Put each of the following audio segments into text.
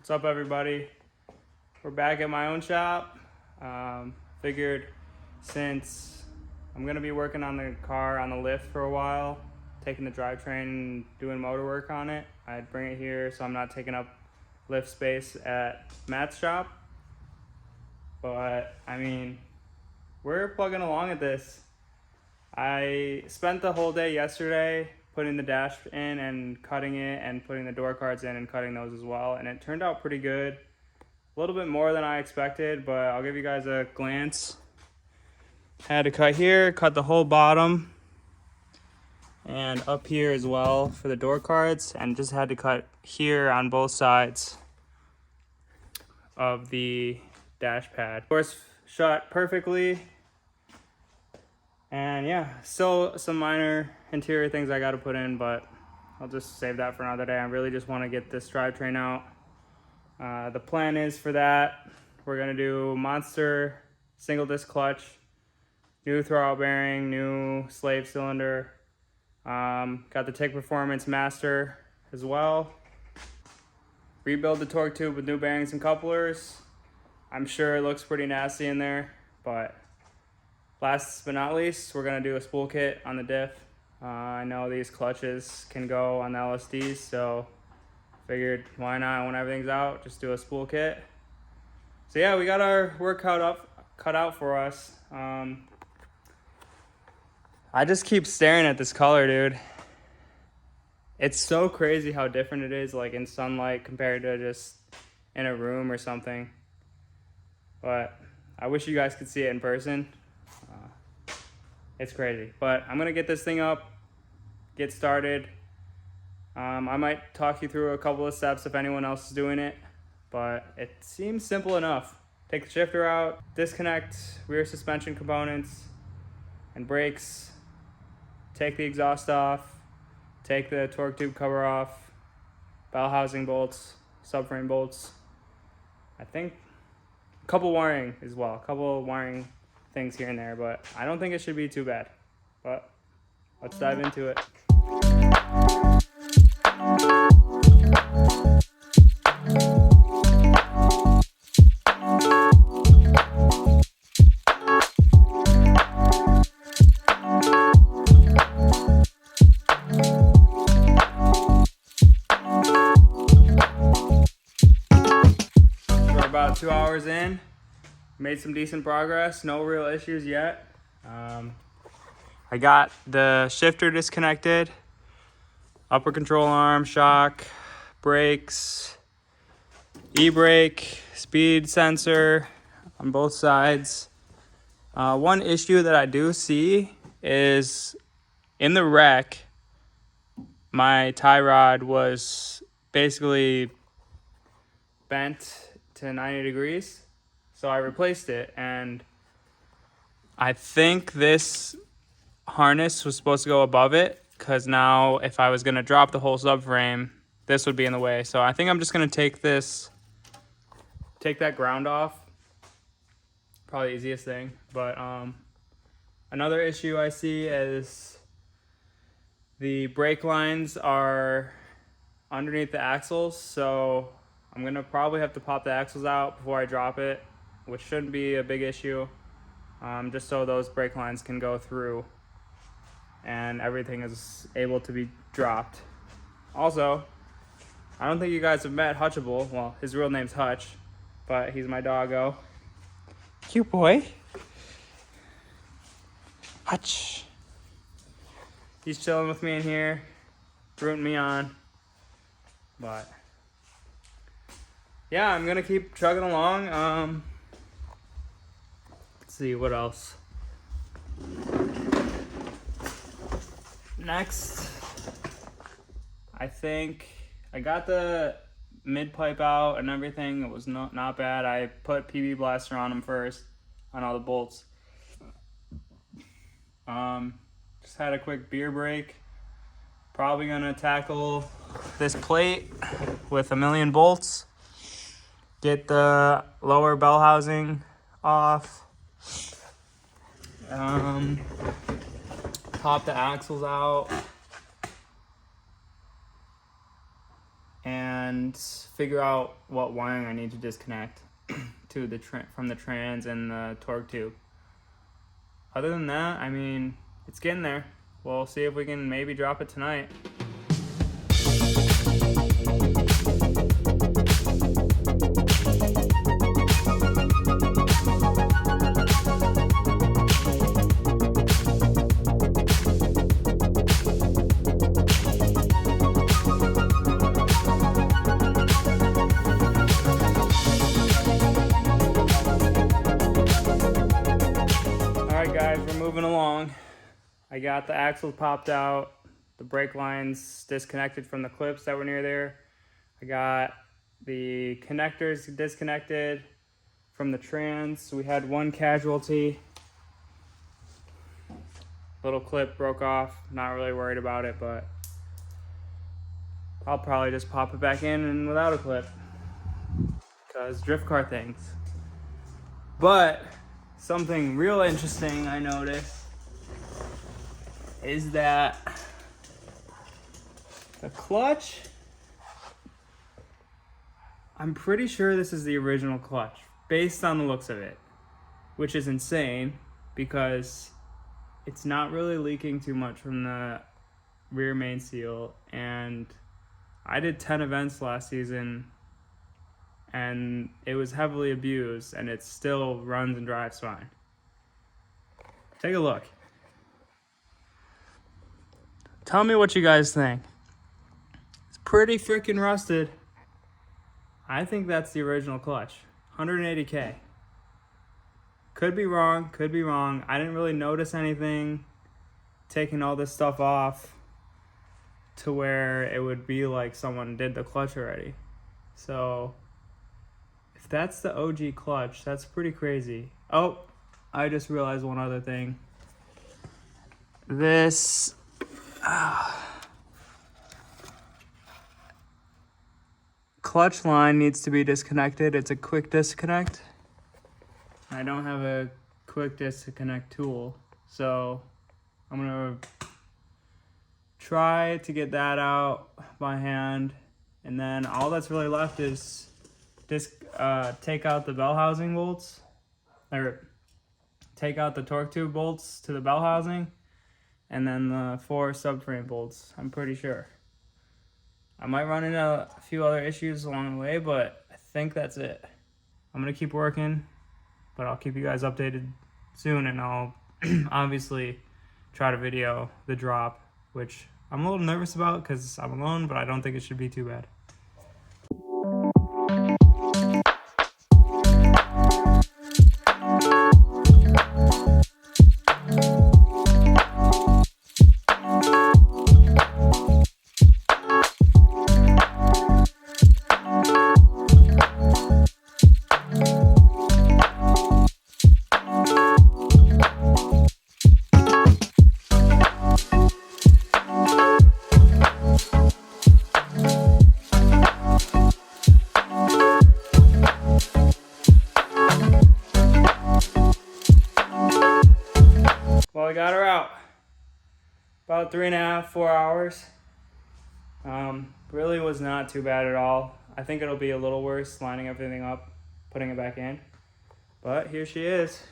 What's up, everybody? We're back at my own shop. Figured since I'm gonna be working on the car on the lift for a while, taking the drivetrain and doing motor work on it, I'd bring it here so I'm not taking up lift space at Matt's shop. But I mean, we're plugging along at this. I spent the whole day yesterday putting the dash in and cutting it and putting the door cards in and cutting those as well, and it turned out pretty good. A little bit more than I expected, but I'll give you guys a glance. Had to cut here, cut the whole bottom and up here as well for the door cards, and just had to cut here on both sides of the dash pad. Of course, shot perfectly. And yeah, still some minor interior things I got to put in, but I'll just save that for another day. I really just want to get this drivetrain out. The plan is for that, we're going to do monster single disc clutch, new throwout bearing, new slave cylinder. Got the TIG Performance Master as well. Rebuild the torque tube with new bearings and couplers. I'm sure it looks pretty nasty in there, but last but not least, we're gonna do a spool kit on the diff. I know these clutches can go on the LSDs, so figured why not, when everything's out, just do a spool kit. So yeah, we got our work cut out for us. I just keep staring at this color, dude. It's so crazy how different it is, like in sunlight compared to just in a room or something. But I wish you guys could see it in person. It's crazy, but I'm gonna get this thing up, get started. I might talk you through a couple of steps if anyone else is doing it, but it seems simple enough. Take the shifter out, disconnect rear suspension components and brakes, take the exhaust off, take the torque tube cover off, bell housing bolts, subframe bolts. I think a couple wiring as well, a couple wiring things here and there, but I don't think it should be too bad. But let's dive into it. We're about 2 hours in. Made some decent progress, no real issues yet. I got the shifter disconnected, upper control arm, shock, brakes, e-brake, speed sensor on both sides. One issue that I do see is in the wreck, my tie rod was basically bent to 90 degrees. So I replaced it, and I think this harness was supposed to go above it, because now if I was going to drop the whole subframe, this would be in the way. So I think I'm just going to take that ground off. Probably the easiest thing. But another issue I see is the brake lines are underneath the axles, so I'm going to probably have to pop the axles out before I drop it, which shouldn't be a big issue, just so those brake lines can go through and everything is able to be dropped. Also, I don't think you guys have met Hutchable. Well, his real name's Hutch, but he's my doggo. Cute boy. Hutch. He's chilling with me in here, rooting me on. But yeah, I'm gonna keep chugging along. Let's see what else. Next, I think I got the mid pipe out and everything. It was not bad. I put PB Blaster on them first, on all the bolts. Just had a quick beer break. Probably gonna tackle this plate with 1,000,000 bolts. Get the lower bell housing off. Pop the axles out. and figure out what wiring I need to disconnect to the from the trans and the torque tube. Other than that, I mean, it's getting there. We'll see if we can maybe drop it tonight. Guys, we're moving along. I got the axles popped out, the brake lines disconnected from the clips that were near there. I got the connectors disconnected from the trans. We had one casualty. Little clip broke off. Not really worried about it, but I'll probably just pop it back in and without a clip, because drift car things. But something real interesting I noticed is that the clutch, I'm pretty sure this is the original clutch based on the looks of it, which is insane because it's not really leaking too much from the rear main seal. And I did 10 events last season and it was heavily abused, and it still runs and drives fine. Take a look. Tell me what you guys think. It's pretty freaking rusted. I think that's the original clutch. 180K. Could be wrong, could be wrong. I didn't really notice anything taking all this stuff off to where it would be like someone did the clutch already. So if that's the OG clutch, that's pretty crazy. Oh, I just realized one other thing. This clutch line needs to be disconnected. It's a quick disconnect. I don't have a quick disconnect tool, so I'm gonna try to get that out by hand, and then all that's really left is take out the bell housing bolts, or take out the torque tube bolts to the bell housing, and then the 4 subframe bolts, I'm pretty sure. I might run into a few other issues along the way, but I think that's it. I'm gonna keep working, but I'll keep you guys updated soon, and I'll obviously try to video the drop, which I'm a little nervous about because I'm alone, but I don't think it should be too bad. Well, I got her out. About 3.5, 4 hours. Really was not too bad at all. I think it'll be a little worse lining everything up, putting it back in. But here she is.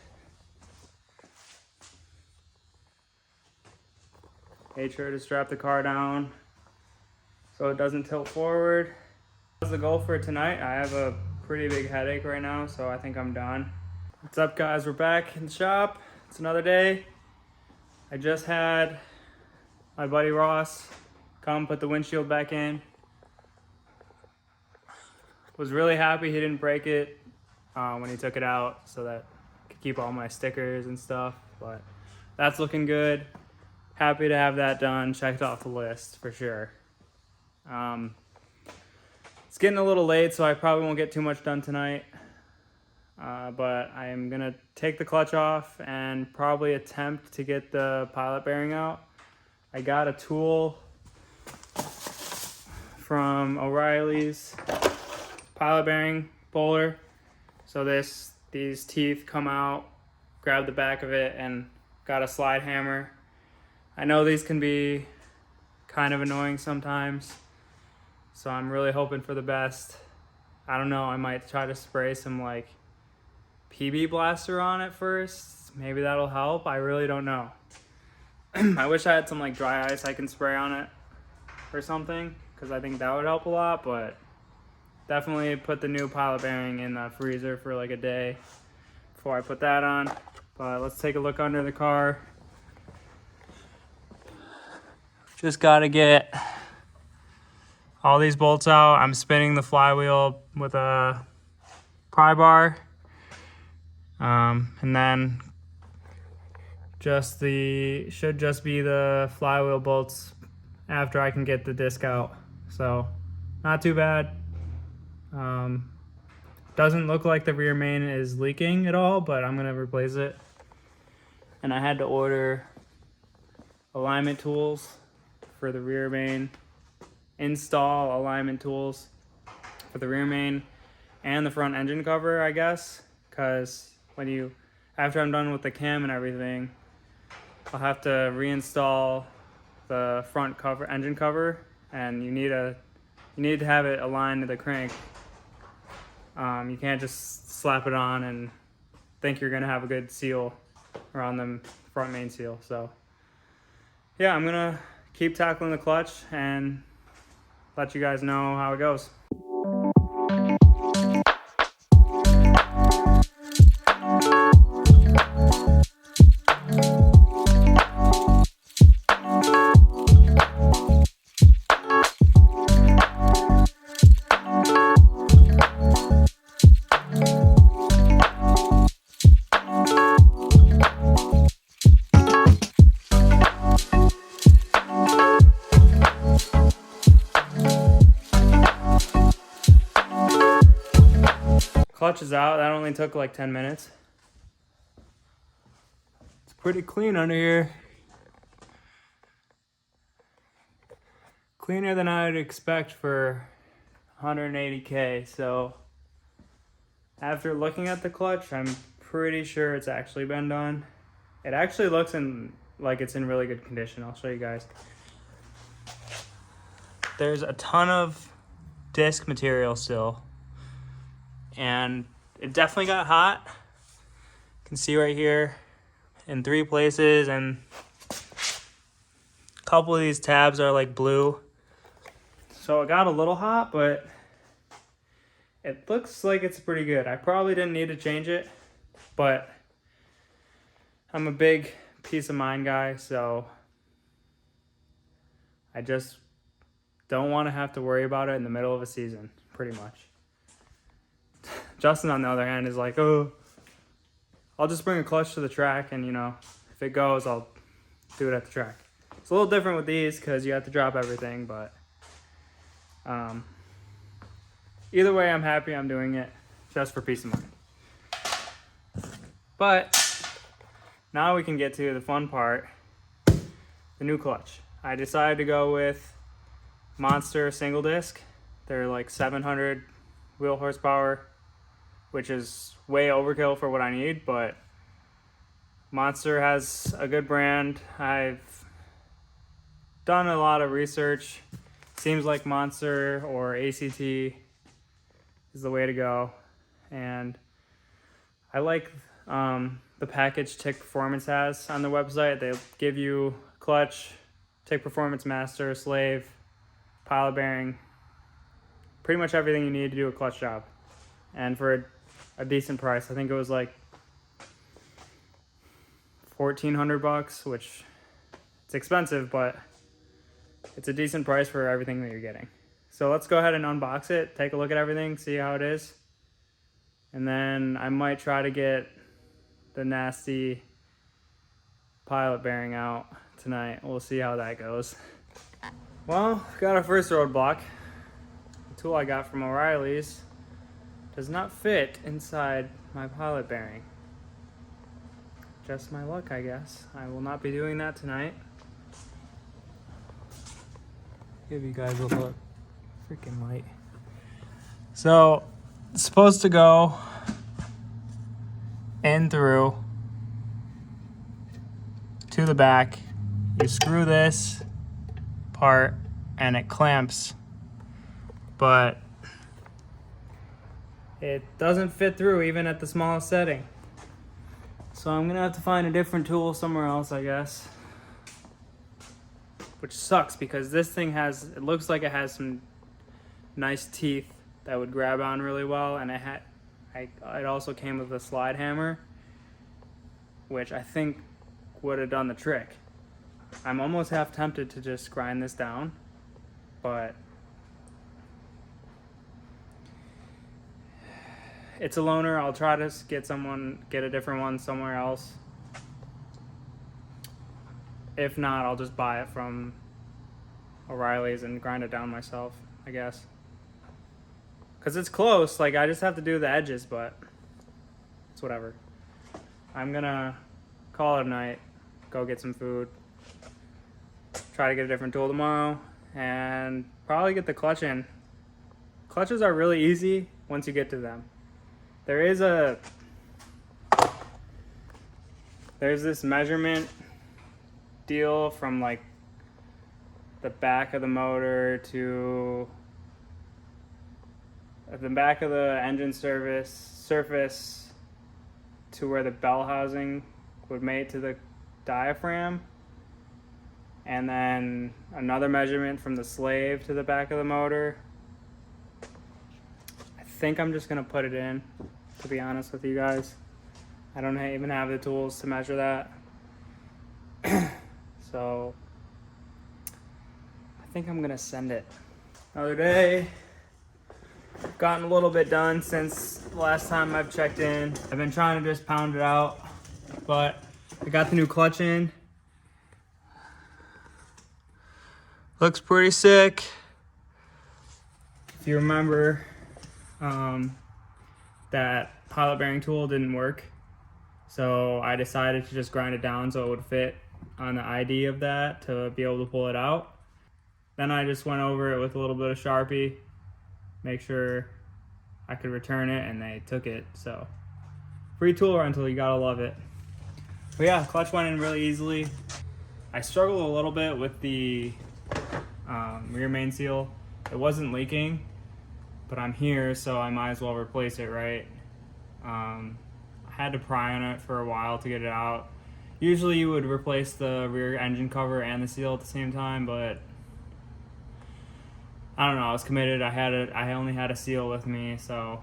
Made sure to strap the car down so it doesn't tilt forward. That's the goal for tonight. I have a pretty big headache right now, so I think I'm done. What's up, guys? We're back in the shop. It's another day. I just had my buddy Ross come put the windshield back in. Was really happy he didn't break it when he took it out, so that I could keep all my stickers and stuff, but that's looking good. Happy to have that done, checked off the list for sure. It's getting a little late, so I probably won't get too much done tonight. But I am gonna take the clutch off and probably attempt to get the pilot bearing out. I got a tool from O'Reilly's, pilot bearing puller. So these teeth come out, grab the back of it, and got a slide hammer. I know these can be kind of annoying sometimes. So I'm really hoping for the best. I don't know, I might try to spray some like PB blaster on it first. Maybe that'll help. I really don't know. I wish I had some like dry ice I can spray on it or something, because I think that would help a lot, but definitely put the new pilot bearing in the freezer for like a day before I put that on. But let's take a look under the car. Just gotta get all these bolts out. I'm spinning the flywheel with a pry bar. And then should just be the flywheel bolts after I can get the disc out. So not too bad. Doesn't look like the rear main is leaking at all, but I'm gonna replace it. And I had to order alignment tools for the rear main, install alignment tools for the rear main and the front engine cover, I guess, because after I'm done with the cam and everything, I'll have to reinstall the front cover, engine cover, and you need to have it aligned to the crank. You can't just slap it on and think you're gonna have a good seal around the front main seal. So yeah, I'm gonna keep tackling the clutch and let you guys know how it goes. Clutch is out. That only took like 10 minutes. It's pretty clean under here. Cleaner than I'd expect for 180K. So after looking at the clutch, I'm pretty sure it's actually been done. It actually looks like it's in really good condition. I'll show you guys. There's a ton of disc material still. And it definitely got hot. You can see right here in 3 places, and a couple of these tabs are like blue. So it got a little hot, but it looks like it's pretty good. I probably didn't need to change it, but I'm a big peace of mind guy, so I just don't want to have to worry about it in the middle of a season, pretty much. Justin, on the other hand, is like, oh, I'll just bring a clutch to the track, and, if it goes, I'll do it at the track. It's a little different with these because you have to drop everything, but either way, I'm happy I'm doing it just for peace of mind. But now we can get to the fun part, the new clutch. I decided to go with Monster single disc. They're like 700 wheel horsepower, which is way overkill for what I need, but Monster has a good brand. I've done a lot of research. Seems like Monster or ACT is the way to go. And I like the package Tick Performance has on their website. They give you clutch, Tick Performance Master, Slave, pilot bearing, pretty much everything you need to do a clutch job. And for a decent price. I think it was like $1,400, which it's expensive, but it's a decent price for everything that you're getting. So let's go ahead and unbox it, take a look at everything, see how it is. And then I might try to get the nasty pilot bearing out tonight. We'll see how that goes. Well, got our first roadblock. The tool I got from O'Reilly's does not fit inside my pilot bearing. Just my luck, I guess. I will not be doing that tonight. Give you guys a look. Freaking light. So, it's supposed to go in through to the back. You screw this part and it clamps but it doesn't fit through even at the smallest setting. So I'm gonna have to find a different tool somewhere else, I guess. Which sucks because this thing it looks like it has some nice teeth that would grab on really well, and it also came with a slide hammer, which I think would have done the trick. I'm almost half tempted to just grind this down, but it's a loaner. I'll try to get a different one somewhere else. If not, I'll just buy it from O'Reilly's and grind it down myself, I guess. Because it's close, like I just have to do the edges, but it's whatever. I'm gonna call it a night, go get some food, try to get a different tool tomorrow, and probably get the clutch in. Clutches are really easy once you get to them. There's this measurement deal from like the back of the motor to the back of the engine surface to where the bell housing would mate to the diaphragm, and then another measurement from the slave to the back of the motor. I think I'm just gonna put it in, to be honest with you guys. I don't even have the tools to measure that. So I think I'm gonna send it. Another day. Gotten a little bit done since the last time I've checked in. I've been trying to just pound it out, but I got the new clutch in. Looks pretty sick. If you remember, that pilot bearing tool didn't work, so I decided to just grind it down so it would fit on the ID of that to be able to pull it out. Then I just went over it with a little bit of Sharpie, make sure I could return it, and they took it. So free tool rental, you gotta love it. But yeah, clutch went in really easily. I struggled a little bit with the rear main seal. It wasn't leaking, but I'm here, so I might as well replace it, right? I had to pry on it for a while to get it out. Usually you would replace the rear engine cover and the seal at the same time, but I don't know, I was committed. I only had a seal with me, so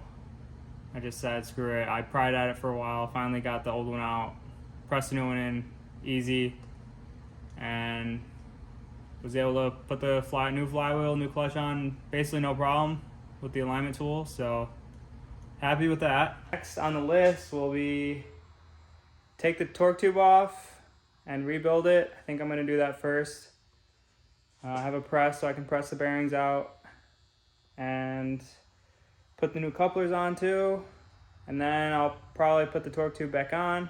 I just said screw it. I pried at it for a while, finally got the old one out, pressed the new one in, easy, and was able to put the new flywheel, new clutch on, basically no problem with the alignment tool, so happy with that. Next on the list will be take the torque tube off and rebuild it. I think I'm gonna do that first. I have a press so I can press the bearings out and put the new couplers on too. And then I'll probably put the torque tube back on,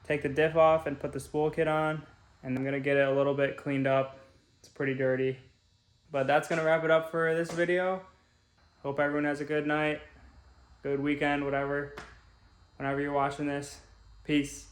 take the diff off and put the spool kit on. And I'm gonna get it a little bit cleaned up. It's pretty dirty. But that's gonna wrap it up for this video. Hope everyone has a good night, good weekend, whatever, whenever you're watching this. Peace.